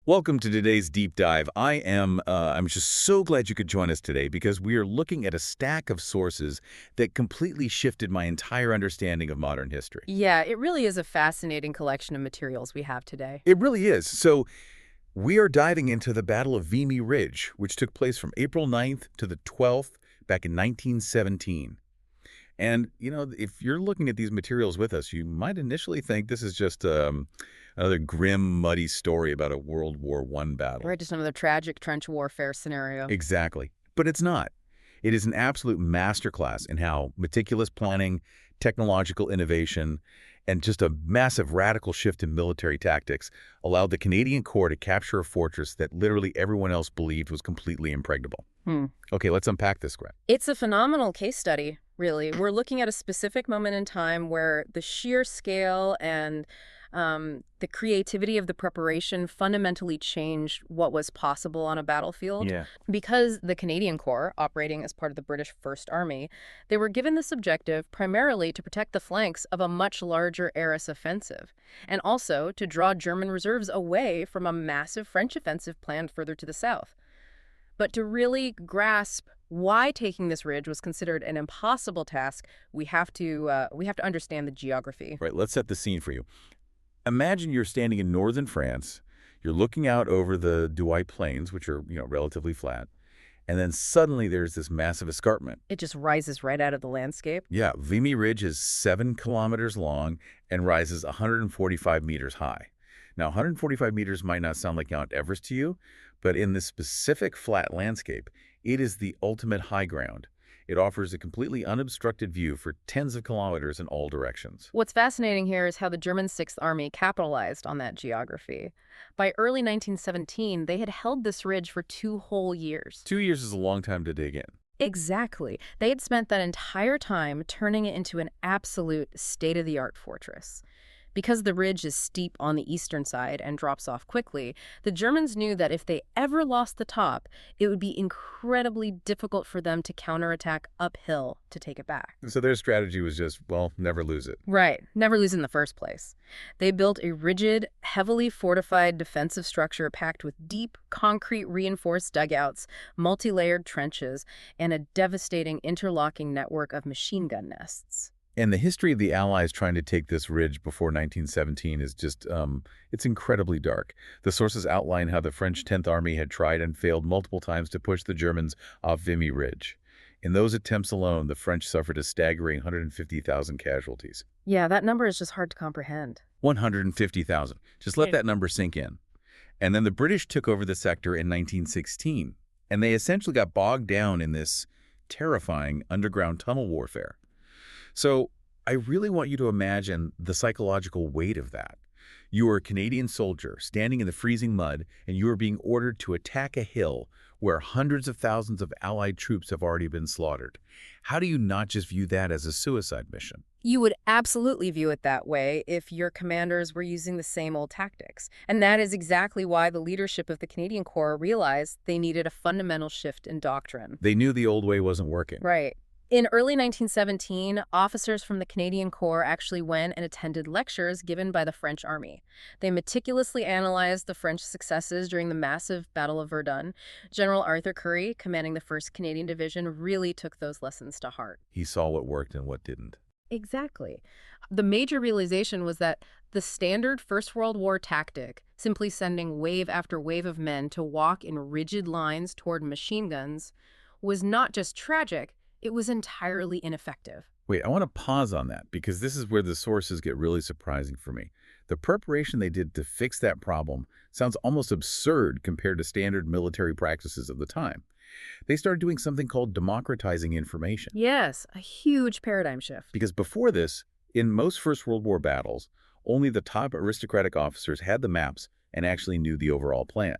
Welcome to today's deep dive. I'm just so glad you could join us today because we are looking at a stack of sources that completely shifted my entire understanding of modern history. Yeah, it really is a fascinating collection of materials we have today. It really is. So we are diving into the Battle of Vimy Ridge, which took place from April 9th to the 12th back in 1917. And, if you're looking at these materials with us, you might initially think this is just another grim, muddy story about a World War I battle. Right, just another tragic trench warfare scenario. Exactly. But it's not. It is an absolute masterclass in how meticulous planning, technological innovation, and just a massive radical shift in military tactics allowed the Canadian Corps to capture a fortress that literally everyone else believed was completely impregnable. Hmm. Okay, let's unpack this, Grant. It's a phenomenal case study, really. We're looking at a specific moment in time where the sheer scale and the creativity of the preparation fundamentally changed what was possible on a battlefield. Yeah. Because the Canadian Corps, operating as part of the British First Army, they were given this objective primarily to protect the flanks of a much larger Arras offensive, and also to draw German reserves away from a massive French offensive planned further to the south. But to really grasp why taking this ridge was considered an impossible task, we have to understand the geography. Right, let's set the scene for you. Imagine you're standing in northern France, you're looking out over the Douai Plains, which are, relatively flat, and then suddenly there's this massive escarpment. It just rises right out of the landscape. Yeah, Vimy Ridge is 7 kilometers long and rises 145 meters high. Now, 145 meters might not sound like Mount Everest to you, but in this specific flat landscape, it is the ultimate high ground. It offers a completely unobstructed view for tens of kilometers in all directions. What's fascinating here is how the German Sixth Army capitalized on that geography. By early 1917, they had held this ridge for 2 whole years. 2 years is a long time to dig in. Exactly. They had spent that entire time turning it into an absolute state-of-the-art fortress. Because the ridge is steep on the eastern side and drops off quickly, the Germans knew that if they ever lost the top, it would be incredibly difficult for them to counterattack uphill to take it back. So their strategy was just, well, never lose it. Right. Never lose in the first place. They built a rigid, heavily fortified defensive structure packed with deep, concrete reinforced dugouts, multi-layered trenches, and a devastating interlocking network of machine gun nests. And the history of the Allies trying to take this ridge before 1917 is just, it's incredibly dark. The sources outline how the French 10th Army had tried and failed multiple times to push the Germans off Vimy Ridge. In those attempts alone, the French suffered a staggering 150,000 casualties. Yeah, that number is just hard to comprehend. 150,000. Just let that number sink in. And then the British took over the sector in 1916, and they essentially got bogged down in this terrifying underground tunnel warfare. So I really want you to imagine the psychological weight of that. You are a Canadian soldier standing in the freezing mud, and you are being ordered to attack a hill where hundreds of thousands of Allied troops have already been slaughtered. How do you not just view that as a suicide mission? You would absolutely view it that way if your commanders were using the same old tactics. And that is exactly why the leadership of the Canadian Corps realized they needed a fundamental shift in doctrine. They knew the old way wasn't working. Right. In early 1917, officers from the Canadian Corps actually went and attended lectures given by the French Army. They meticulously analyzed the French successes during the massive Battle of Verdun. General Arthur Currie, commanding the 1st Canadian Division, really took those lessons to heart. He saw what worked and what didn't. Exactly. The major realization was that the standard First World War tactic, simply sending wave after wave of men to walk in rigid lines toward machine guns, was not just tragic, it was entirely ineffective. Wait, I want to pause on that because this is where the sources get really surprising for me. The preparation they did to fix that problem sounds almost absurd compared to standard military practices of the time. They started doing something called democratizing information. Yes, a huge paradigm shift. Because before this, in most First World War battles, only the top aristocratic officers had the maps and actually knew the overall plan.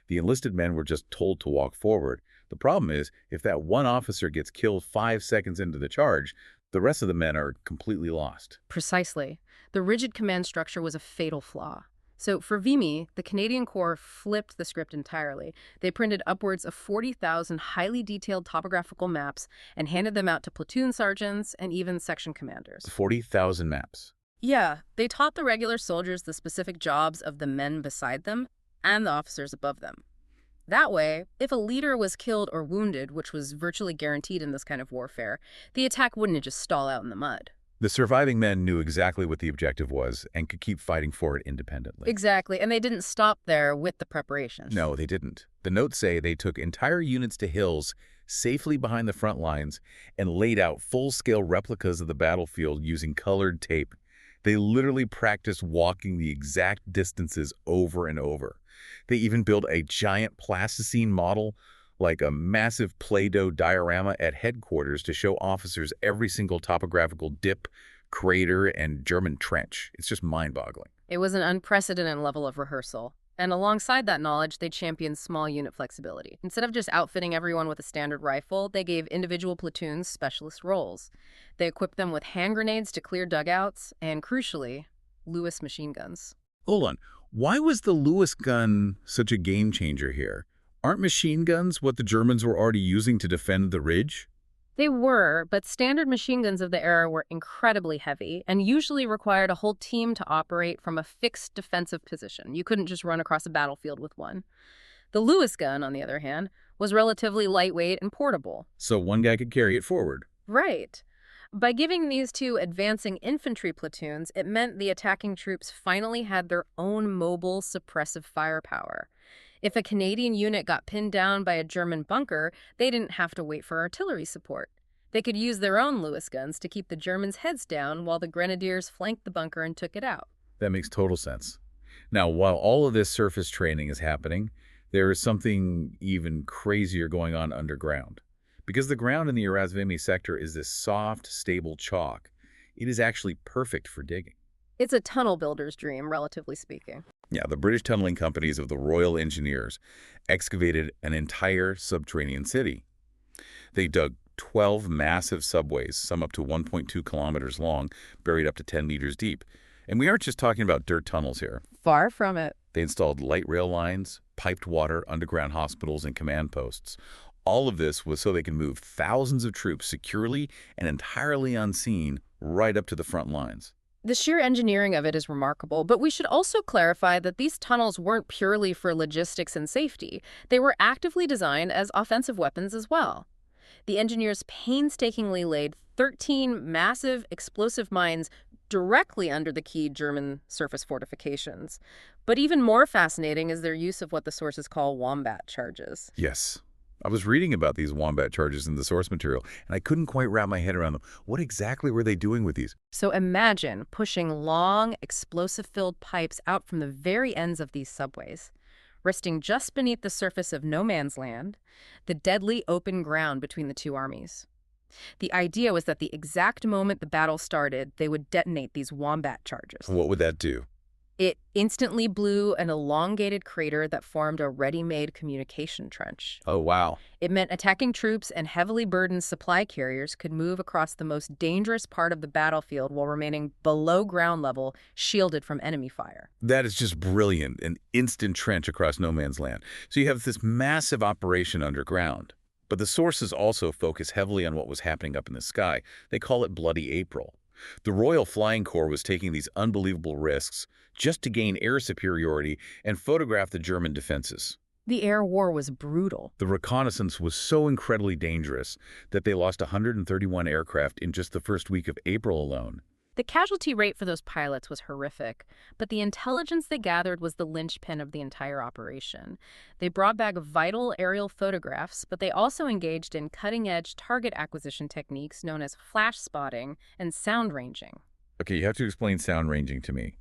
The enlisted men were just told to walk forward. The problem is, if that one officer gets killed 5 seconds into the charge, the rest of the men are completely lost. Precisely. The rigid command structure was a fatal flaw. So for Vimy, the Canadian Corps flipped the script entirely. They printed upwards of 40,000 highly detailed topographical maps and handed them out to platoon sergeants and even section commanders. 40,000 maps. Yeah, they taught the regular soldiers the specific jobs of the men beside them, and the officers above them. That way, if a leader was killed or wounded, which was virtually guaranteed in this kind of warfare, the attack wouldn't just stall out in the mud. The surviving men knew exactly what the objective was and could keep fighting for it independently. Exactly, and they didn't stop there with the preparations. No, they didn't. The notes say they took entire units to hills safely behind the front lines and laid out full-scale replicas of the battlefield using colored tape. They literally practiced walking the exact distances over and over. They even built a giant plasticine model, like a massive Play-Doh diorama at headquarters to show officers every single topographical dip, crater, and German trench. It's just mind-boggling. It was an unprecedented level of rehearsal. And alongside that knowledge, they championed small unit flexibility. Instead of just outfitting everyone with a standard rifle, they gave individual platoons specialist roles. They equipped them with hand grenades to clear dugouts, and crucially, Lewis machine guns. Hold on. Why was the Lewis gun such a game-changer here? Aren't machine guns what the Germans were already using to defend the ridge? They were, but standard machine guns of the era were incredibly heavy and usually required a whole team to operate from a fixed defensive position. You couldn't just run across a battlefield with one. The Lewis gun, on the other hand, was relatively lightweight and portable. So one guy could carry it forward. Right. By giving these two advancing infantry platoons, it meant the attacking troops finally had their own mobile, suppressive firepower. If a Canadian unit got pinned down by a German bunker, they didn't have to wait for artillery support. They could use their own Lewis guns to keep the Germans' heads down while the grenadiers flanked the bunker and took it out. That makes total sense. Now, while all of this surface training is happening, there is something even crazier going on underground. Because the ground in the Vimy sector is this soft, stable chalk, it is actually perfect for digging. It's a tunnel builder's dream, relatively speaking. Yeah, the British tunneling companies of the Royal Engineers excavated an entire subterranean city. They dug 12 massive subways, some up to 1.2 kilometers long, buried up to 10 meters deep. And we aren't just talking about dirt tunnels here. Far from it. They installed light rail lines, piped water, underground hospitals, and command posts. All of this was so they could move thousands of troops securely and entirely unseen right up to the front lines. The sheer engineering of it is remarkable, but we should also clarify that these tunnels weren't purely for logistics and safety. They were actively designed as offensive weapons as well. The engineers painstakingly laid 13 massive explosive mines directly under the key German surface fortifications. But even more fascinating is their use of what the sources call wombat charges. Yes. I was reading about these wombat charges in the source material, and I couldn't quite wrap my head around them. What exactly were they doing with these? So imagine pushing long, explosive-filled pipes out from the very ends of these subways, resting just beneath the surface of no man's land, the deadly open ground between the two armies. The idea was that the exact moment the battle started, they would detonate these wombat charges. What would that do? It instantly blew an elongated crater that formed a ready-made communication trench. Oh, wow. It meant attacking troops and heavily burdened supply carriers could move across the most dangerous part of the battlefield while remaining below ground level, shielded from enemy fire. That is just brilliant, an instant trench across no man's land. So you have this massive operation underground. But the sources also focus heavily on what was happening up in the sky. They call it Bloody April. The Royal Flying Corps was taking these unbelievable risks just to gain air superiority and photograph the German defenses. The air war was brutal. The reconnaissance was so incredibly dangerous that they lost 131 aircraft in just the first week of April alone. The casualty rate for those pilots was horrific, but the intelligence they gathered was the linchpin of the entire operation. They brought back vital aerial photographs, but they also engaged in cutting-edge target acquisition techniques known as flash spotting and sound ranging. Okay, you have to explain sound ranging to me.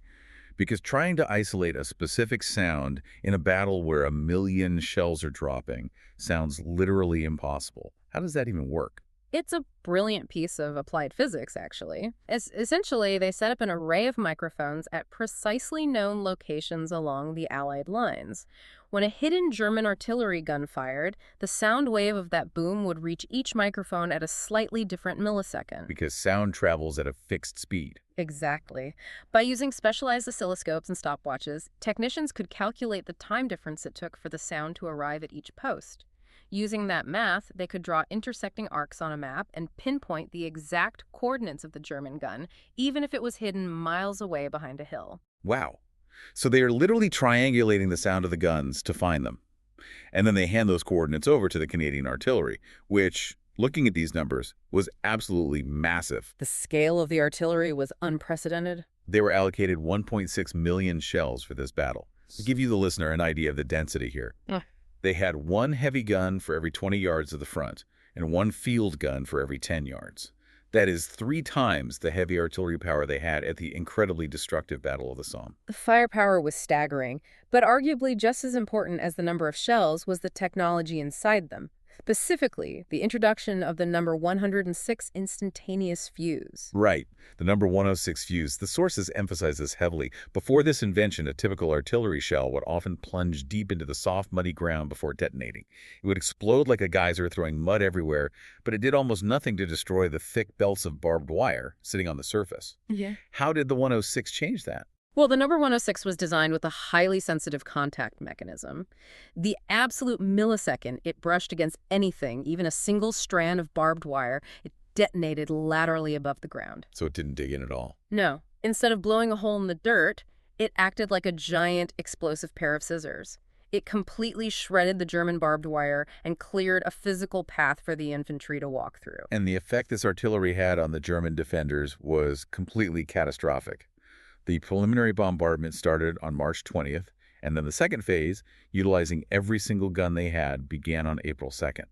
Because trying to isolate a specific sound in a battle where 1 million shells are dropping sounds literally impossible. How does that even work? It's a brilliant piece of applied physics, actually. Essentially, they set up an array of microphones at precisely known locations along the Allied lines. When a hidden German artillery gun fired, the sound wave of that boom would reach each microphone at a slightly different millisecond. Because sound travels at a fixed speed. Exactly. By using specialized oscilloscopes and stopwatches, technicians could calculate the time difference it took for the sound to arrive at each post. Using that math, they could draw intersecting arcs on a map and pinpoint the exact coordinates of the German gun, even if it was hidden miles away behind a hill. Wow. So they are literally triangulating the sound of the guns to find them. And then they hand those coordinates over to the Canadian artillery, which, looking at these numbers, was absolutely massive. The scale of the artillery was unprecedented. They were allocated 1.6 million shells for this battle. To give you, the listener, an idea of the density here. They had one heavy gun for every 20 yards of the front and one field gun for every 10 yards. That is 3 times the heavy artillery power they had at the incredibly destructive Battle of the Somme. The firepower was staggering, but arguably just as important as the number of shells was the technology inside them. Specifically, the introduction of the number 106 instantaneous fuse. Right. The number 106 fuse. The sources emphasize this heavily. Before this invention, a typical artillery shell would often plunge deep into the soft, muddy ground before detonating. It would explode like a geyser, throwing mud everywhere, but it did almost nothing to destroy the thick belts of barbed wire sitting on the surface. Yeah. How did the 106 change that? Well, the number 106 was designed with a highly sensitive contact mechanism. The absolute millisecond it brushed against anything, even a single strand of barbed wire, it detonated laterally above the ground. So it didn't dig in at all. No. Instead of blowing a hole in the dirt, it acted like a giant explosive pair of scissors. It completely shredded the German barbed wire and cleared a physical path for the infantry to walk through. And the effect this artillery had on the German defenders was completely catastrophic. The preliminary bombardment started on March 20th, and then the second phase, utilizing every single gun they had, began on April 2nd.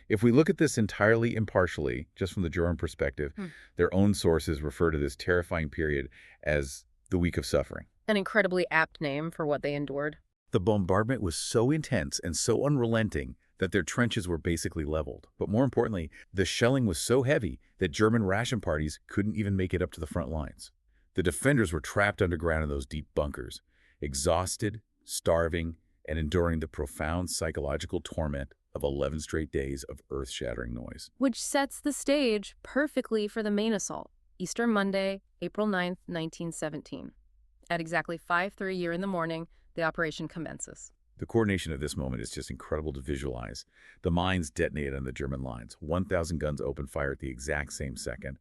If we look at this entirely impartially, just from the German perspective, their own sources refer to this terrifying period as the Week of Suffering. An incredibly apt name for what they endured. The bombardment was so intense and so unrelenting that their trenches were basically leveled. But more importantly, the shelling was so heavy that German ration parties couldn't even make it up to the front lines. The defenders were trapped underground in those deep bunkers, exhausted, starving, and enduring the profound psychological torment of 11 straight days of earth-shattering noise. Which sets the stage perfectly for the main assault, Easter Monday, April 9th, 1917. At exactly 5:30 in the morning, the operation commences. The coordination of this moment is just incredible to visualize. The mines detonated on the German lines. 1,000 guns opened fire at the exact same second.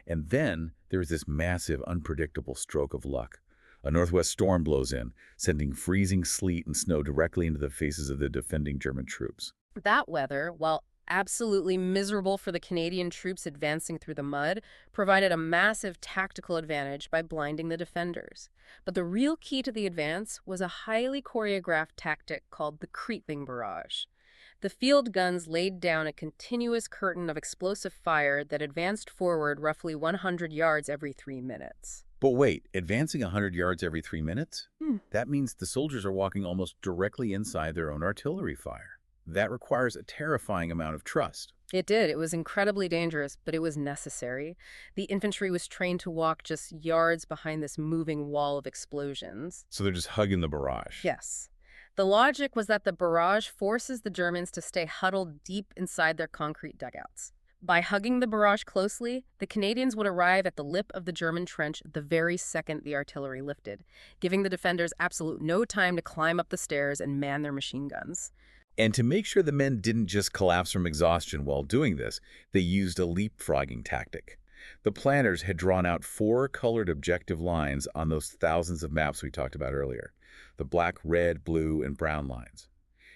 And then there is this massive, unpredictable stroke of luck. A northwest storm blows in, sending freezing sleet and snow directly into the faces of the defending German troops. That weather, while absolutely miserable for the Canadian troops advancing through the mud, provided a massive tactical advantage by blinding the defenders. But the real key to the advance was a highly choreographed tactic called the creeping barrage. The field guns laid down a continuous curtain of explosive fire that advanced forward roughly 100 yards every 3 minutes. But wait, advancing 100 yards every 3 minutes? That means the soldiers are walking almost directly inside their own artillery fire. That requires a terrifying amount of trust. It did. It was incredibly dangerous, but it was necessary. The infantry was trained to walk just yards behind this moving wall of explosions. So they're just hugging the barrage. Yes. The logic was that the barrage forces the Germans to stay huddled deep inside their concrete dugouts. By hugging the barrage closely, the Canadians would arrive at the lip of the German trench the very second the artillery lifted, giving the defenders absolute no time to climb up the stairs and man their machine guns. And to make sure the men didn't just collapse from exhaustion while doing this, they used a leapfrogging tactic. The planners had drawn out 4 colored objective lines on those thousands of maps we talked about earlier. The black, red, blue, and brown lines.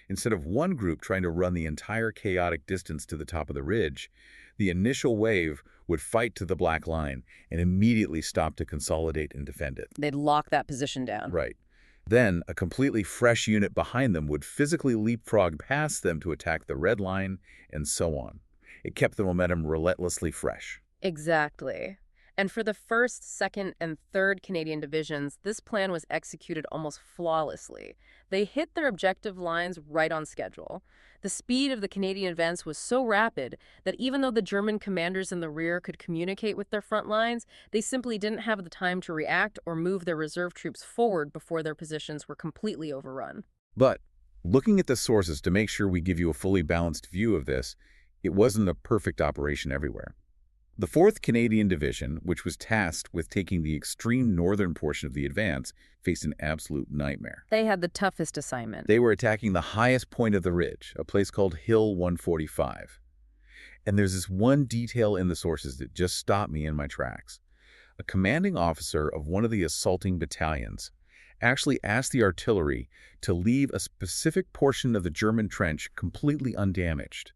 Instead of one group trying to run the entire chaotic distance to the top of the ridge, the initial wave would fight to the black line and immediately stop to consolidate and defend it. They'd lock that position down. Right. Then, a completely fresh unit behind them would physically leapfrog past them to attack the red line, and so on. It kept the momentum relentlessly fresh. Exactly. And for the 1st, 2nd, and 3rd Canadian divisions, this plan was executed almost flawlessly. They hit their objective lines right on schedule. The speed of the Canadian advance was so rapid that even though the German commanders in the rear could communicate with their front lines, they simply didn't have the time to react or move their reserve troops forward before their positions were completely overrun. But, looking at the sources to make sure we give you a fully balanced view of this, it wasn't a perfect operation everywhere. The 4th Canadian Division, which was tasked with taking the extreme northern portion of the advance, faced an absolute nightmare. They had the toughest assignment. They were attacking the highest point of the ridge, a place called Hill 145. And there's this one detail in the sources that just stopped me in my tracks. A commanding officer of one of the assaulting battalions actually asked the artillery to leave a specific portion of the German trench completely undamaged.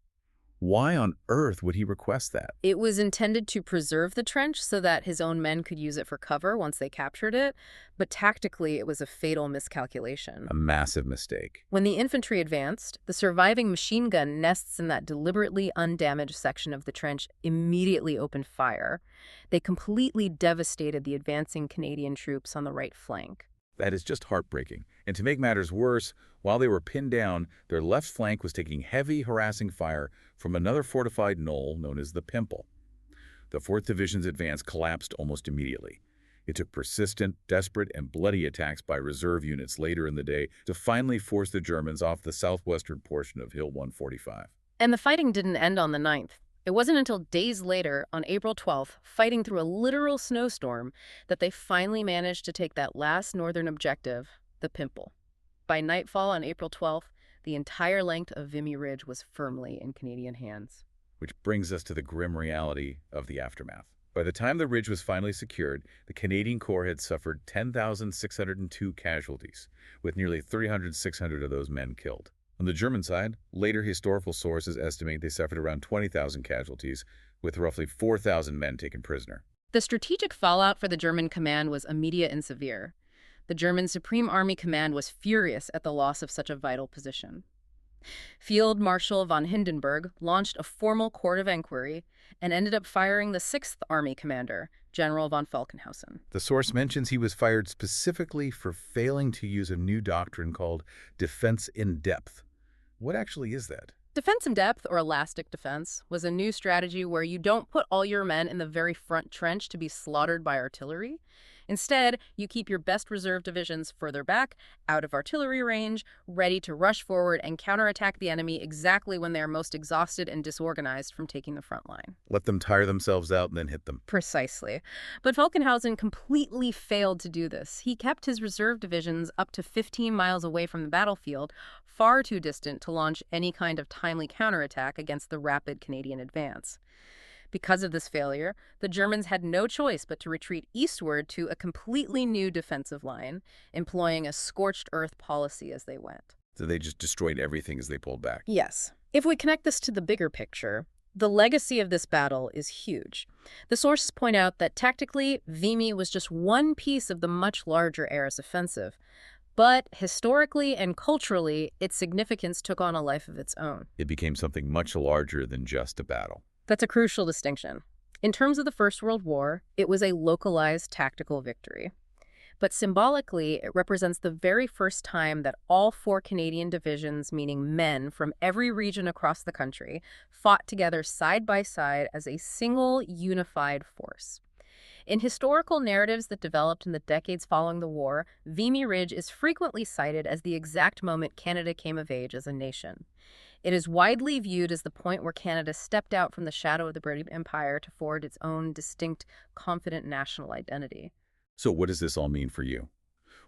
Why on earth would he request that? It was intended to preserve the trench so that his own men could use it for cover once they captured it, but tactically it was a fatal miscalculation. A massive mistake. When the infantry advanced, the surviving machine gun nests in that deliberately undamaged section of the trench immediately opened fire. They completely devastated the advancing Canadian troops on the right flank. That is just heartbreaking. And to make matters worse, while they were pinned down, their left flank was taking heavy, harassing fire from another fortified knoll known as the Pimple. The 4th Division's advance collapsed almost immediately. It took persistent, desperate, and bloody attacks by reserve units later in the day to finally force the Germans off the southwestern portion of Hill 145. And the fighting didn't end on the 9th. It wasn't until days later, on April 12th, fighting through a literal snowstorm, that they finally managed to take that last northern objective, the Pimple. By nightfall on April 12th, the entire length of Vimy Ridge was firmly in Canadian hands. Which brings us to the grim reality of the aftermath. By the time the ridge was finally secured, the Canadian Corps had suffered 10,602 casualties, with nearly 300,600 of those men killed. On the German side, later historical sources estimate they suffered around 20,000 casualties, with roughly 4,000 men taken prisoner. The strategic fallout for the German command was immediate and severe. The German Supreme Army Command was furious at the loss of such a vital position. Field Marshal von Hindenburg launched a formal court of inquiry and ended up firing the 6th Army commander, General von Falkenhausen. The source mentions he was fired specifically for failing to use a new doctrine called defense in depth. What actually is that? Defense in depth, or elastic defense, was a new strategy where you don't put all your men in the very front trench to be slaughtered by artillery. Instead, you keep your best reserve divisions further back, out of artillery range, ready to rush forward and counterattack the enemy exactly when they are most exhausted and disorganized from taking the front line. Let them tire themselves out and then hit them. Precisely. But Falkenhausen completely failed to do this. He kept his reserve divisions up to 15 miles away from the battlefield, far too distant to launch any kind of timely counterattack against the rapid Canadian advance. Because of this failure, the Germans had no choice but to retreat eastward to a completely new defensive line, employing a scorched earth policy as they went. So they just destroyed everything as they pulled back. Yes. If we connect this to the bigger picture, the legacy of this battle is huge. The sources point out that tactically, Vimy was just one piece of the much larger Arras offensive. But historically and culturally, its significance took on a life of its own. It became something much larger than just a battle. That's a crucial distinction. In terms of the First World War, it was a localized tactical victory. But symbolically, it represents the very first time that all 4 Canadian divisions, meaning men from every region across the country, fought together side by side as a single unified force. In historical narratives that developed in the decades following the war, Vimy Ridge is frequently cited as the exact moment Canada came of age as a nation. It is widely viewed as the point where Canada stepped out from the shadow of the British Empire to forge its own distinct, confident national identity. So what does this all mean for you?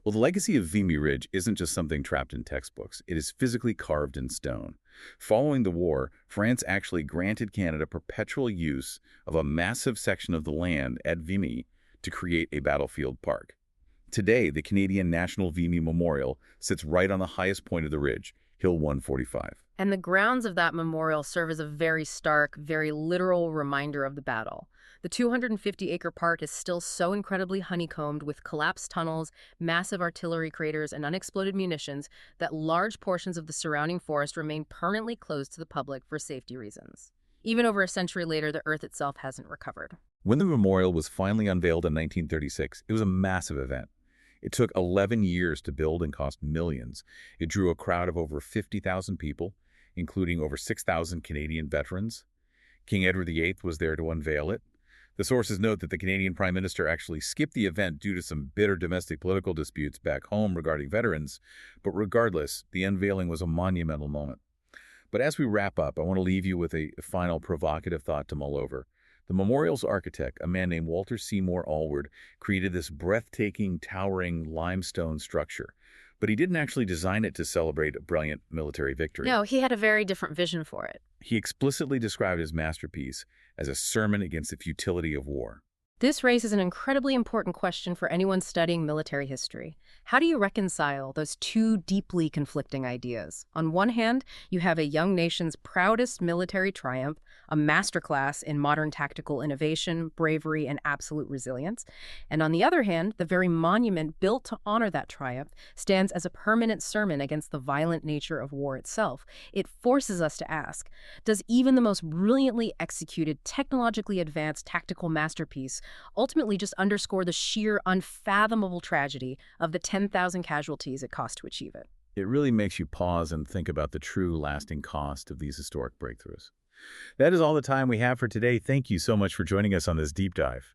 Well, the legacy of Vimy Ridge isn't just something trapped in textbooks. It is physically carved in stone. Following the war, France actually granted Canada perpetual use of a massive section of the land at Vimy to create a battlefield park. Today, the Canadian National Vimy Memorial sits right on the highest point of the ridge, Hill 145. And the grounds of that memorial serve as a very stark, very literal reminder of the battle. The 250-acre park is still so incredibly honeycombed with collapsed tunnels, massive artillery craters, and unexploded munitions that large portions of the surrounding forest remain permanently closed to the public for safety reasons. Even over a century later, the earth itself hasn't recovered. When the memorial was finally unveiled in 1936, it was a massive event. It took 11 years to build and cost millions. It drew a crowd of over 50,000 people, including over 6,000 Canadian veterans. King Edward VIII was there to unveil it. The sources note that the Canadian Prime Minister actually skipped the event due to some bitter domestic political disputes back home regarding veterans, but regardless, the unveiling was a monumental moment. But as we wrap up, I want to leave you with a final provocative thought to mull over. The memorial's architect, a man named Walter Seymour Allward, created this breathtaking, towering limestone structure. But he didn't actually design it to celebrate a brilliant military victory. No, he had a very different vision for it. He explicitly described his masterpiece as a sermon against the futility of war. This raises an incredibly important question for anyone studying military history. How do you reconcile those two deeply conflicting ideas? On one hand, you have a young nation's proudest military triumph, a masterclass in modern tactical innovation, bravery, and absolute resilience. And on the other hand, the very monument built to honor that triumph stands as a permanent sermon against the violent nature of war itself. It forces us to ask, does even the most brilliantly executed, technologically advanced tactical masterpiece ultimately just underscore the sheer unfathomable tragedy of the 10,000 casualties it cost to achieve it? It really makes you pause and think about the true lasting cost of these historic breakthroughs. That is all the time we have for today. Thank you so much for joining us on this deep dive.